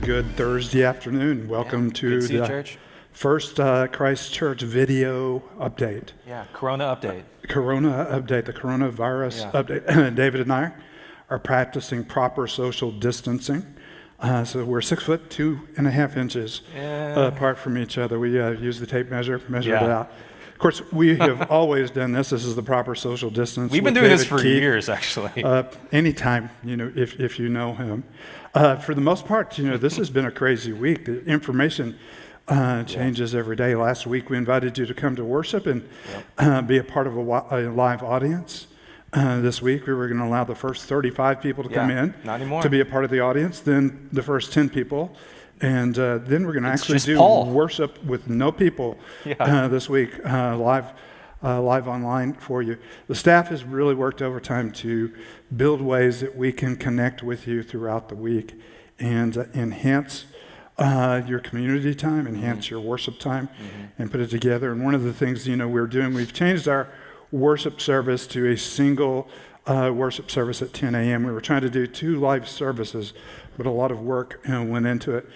Good Thursday afternoon. Welcome to see you, the church. first Christ Church video update. Yeah, Corona update. Corona update, the coronavirus update. David and I are practicing proper social distancing. So we're 6 foot 2.5 inches apart from each other. We use the tape measure it out. Of course, we have always done this. This is the proper social distance. We've been doing this for years, actually. Anytime, if you know him. For the most part, this has been a crazy week. The information changes every day. Last week, we invited you to come to worship and be a part of a live audience. This week, we were going to allow the first 35 people to come in to be a part of the audience, then the first 10 people. And then we're going to actually do worship with no people this week, live online for you. The staff has really worked overtime to build ways that we can connect with you throughout the week and enhance your community time, enhance your worship time, and put it together. And one of the things we're doing, we've changed our worship service to a single worship service at 10 a.m. We were trying to do 2 live services, but a lot of work went into it.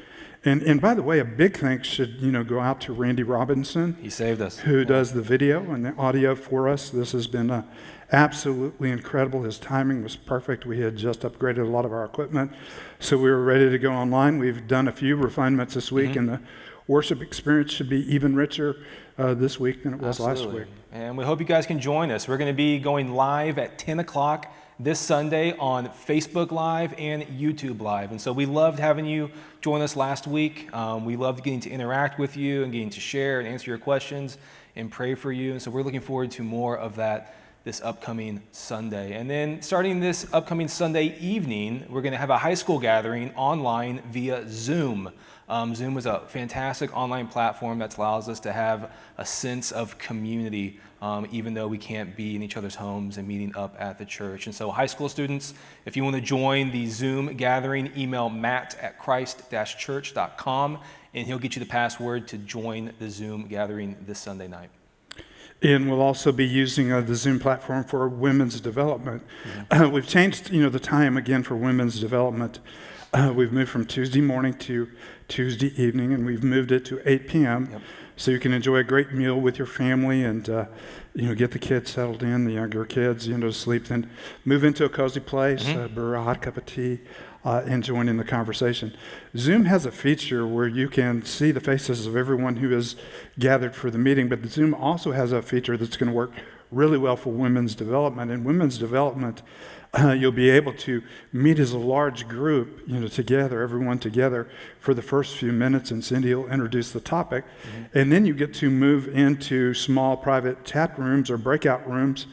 And by the way, a big thanks should go out to Randy Robinson. He saved us. Who does the video and the audio for us. This has been absolutely incredible. His timing was perfect. We had just upgraded a lot of our equipment, so we were ready to go online. We've done a few refinements this week, and the worship experience should be even richer this week than it was last week. And we hope you guys can join us. We're going to be going live at 10 o'clock this Sunday on Facebook Live and YouTube Live. And so we loved having you join us last week. We loved getting to interact with you and getting to share and answer your questions and pray for you. And so we're looking forward to more of that this upcoming Sunday. And then starting this upcoming Sunday evening, we're going to have a high school gathering online via Zoom. Zoom is a fantastic online platform that allows us to have a sense of community, even though we can't be in each other's homes and meeting up at the church. And so high school students, if you want to join the Zoom gathering, email matt@christ-church.com, and he'll get you the password to join the Zoom gathering this Sunday night. And we'll also be using the Zoom platform for women's development. We've changed, the time again for women's development. We've moved from Tuesday morning to Tuesday evening, and we've moved it to 8 p.m. So you can enjoy a great meal with your family and, get the kids settled in, the younger kids, to sleep. Then move into a cozy place, brew a hot cup of tea, and join in the conversation. Zoom has a feature where you can see the faces of everyone who is gathered for the meeting, but Zoom also has a feature that's going to work really well for women's development. In women's development, you'll be able to meet as a large group, together, everyone together for the first few minutes, and Cindy will introduce the topic. And then you get to move into small private chat rooms or breakout rooms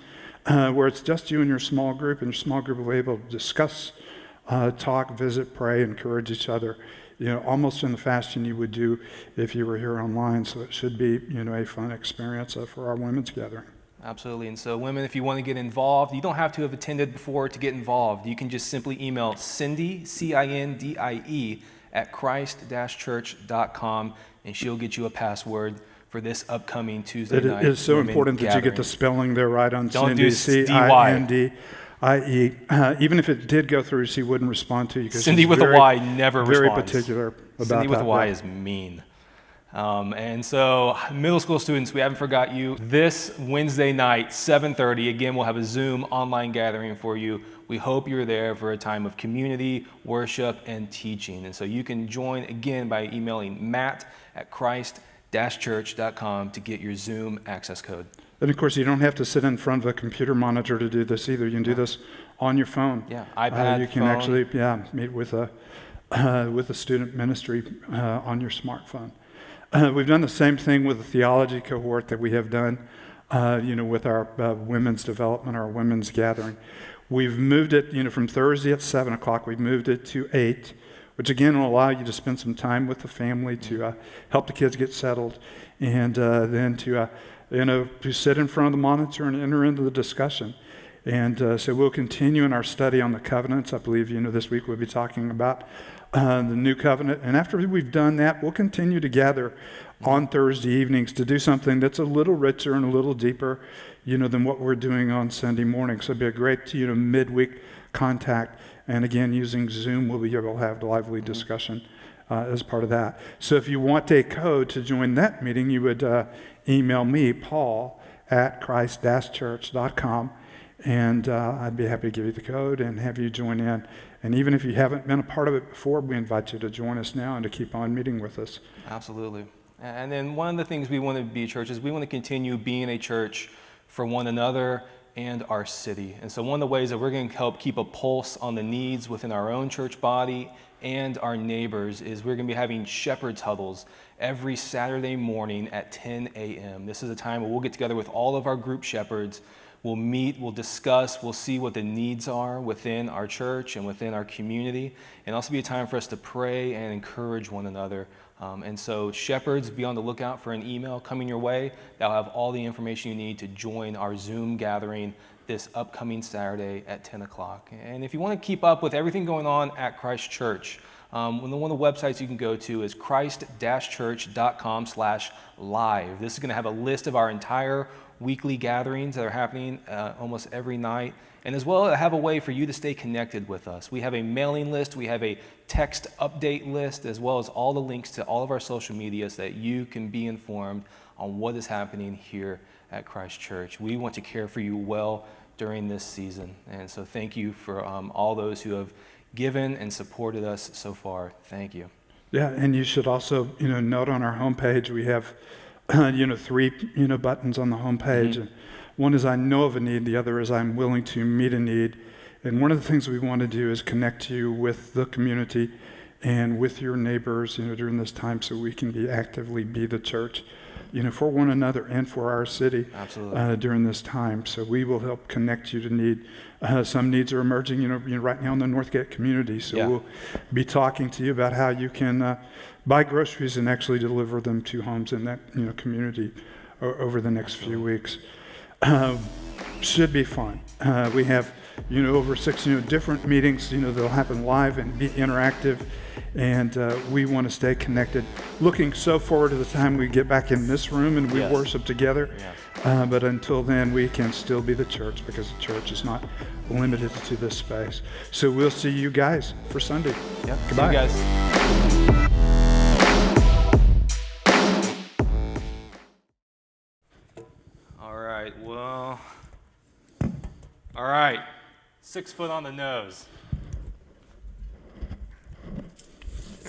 where it's just you and your small group, and your small group will be able to discuss, talk, visit, pray, encourage each other, almost in the fashion you would do if you were here online. So it should be, a fun experience for our women's gathering. Absolutely. And so women, if you want to get involved, you don't have to have attended before to get involved. You can just simply email Cindy, C-I-N-D-I-E, at christ-church.com, and she'll get you a password for this upcoming Tuesday night. It is so important that you get the spelling there right on Cindy, C-I-N-D-I-E. Even if it did go through, she wouldn't respond to you. Cindy with a Y never responds. Very particular about that. Cindy with a Y is mean. And so middle school students, we haven't forgot you. This Wednesday night, 7:30, again, we'll have a Zoom online gathering for you. We hope you're there for a time of community, worship, and teaching. And so you can join again by emailing matt@christ-church.com to get your Zoom access code. And of course, you don't have to sit in front of a computer monitor to do this either. You can do this on your phone. Yeah, iPad, you can phone. Actually, meet with a student ministry on your smartphone. We've done the same thing with the theology cohort that we have done, with our women's development, our women's gathering. We've moved it, from Thursday at 7 o'clock, we've moved it to 8, which again will allow you to spend some time with the family to help the kids get settled, and then to sit in front of the monitor and enter into the discussion. And so we'll continue in our study on the covenants. I believe, this week we'll be talking about the new covenant. And after we've done that, we'll continue to gather on Thursday evenings to do something that's a little richer and a little deeper, than what we're doing on Sunday morning. So it'll be a great, midweek contact. And again, using Zoom, we'll be able to have lively discussion as part of that. So if you want a code to join that meeting, you would email me, Paul, at christ-church.com, and I'd be happy to give you the code and have you join in. And even if you haven't been a part of it before, we invite you to join us now and to keep on meeting with us. Absolutely. And then one of the things we want to be a church is we want to continue being a church for one another and our city. And so one of the ways that we're going to help keep a pulse on the needs within our own church body and our neighbors is we're going to be having shepherds huddles every Saturday morning at 10 a.m. This is a time where we'll get together with all of our group shepherds. We'll meet, we'll discuss, we'll see what the needs are within our church and within our community, and also be a time for us to pray and encourage one another. And so shepherds, be on the lookout for an email coming your way that'll have all the information you need to join our Zoom gathering this upcoming Saturday at 10 o'clock. And if you want to keep up with everything going on at Christ Church, one of the websites you can go to is christ-church.com/live. This is going to have a list of our entire weekly gatherings that are happening almost every night, and as well have a way for you to stay connected with us. We have a mailing list, we have a text update list, as well as all the links to all of our social media so that you can be informed on what is happening here at Christ Church. We want to care for you well during this season, and so thank you for all those who have given and supported us so far. Thank you. Yeah, and you should also, note on our homepage, we have, 3, buttons on the homepage. Mm-hmm. And one is I know of a need, the other is I'm willing to meet a need. And one of the things we want to do is connect you with the community and with your neighbors, during this time so we can actively be the church, for one another and for our city. Absolutely. During this time. So we will help connect you to need. Some needs are emerging, right now in the Northgate community. So Yeah. we'll be talking to you about how you can buy groceries and actually deliver them to homes in that community over the next few weeks. Should be fun. We have over 6 different meetings. They'll happen live and be interactive, and we want to stay connected. Looking so forward to the time we get back in this room and we Yes. worship together. Yes. But until then, we can still be the church because the church is not limited to this space. So we'll see you guys for Sunday. Yep. Goodbye. See you guys. All right, 6 foot on the nose.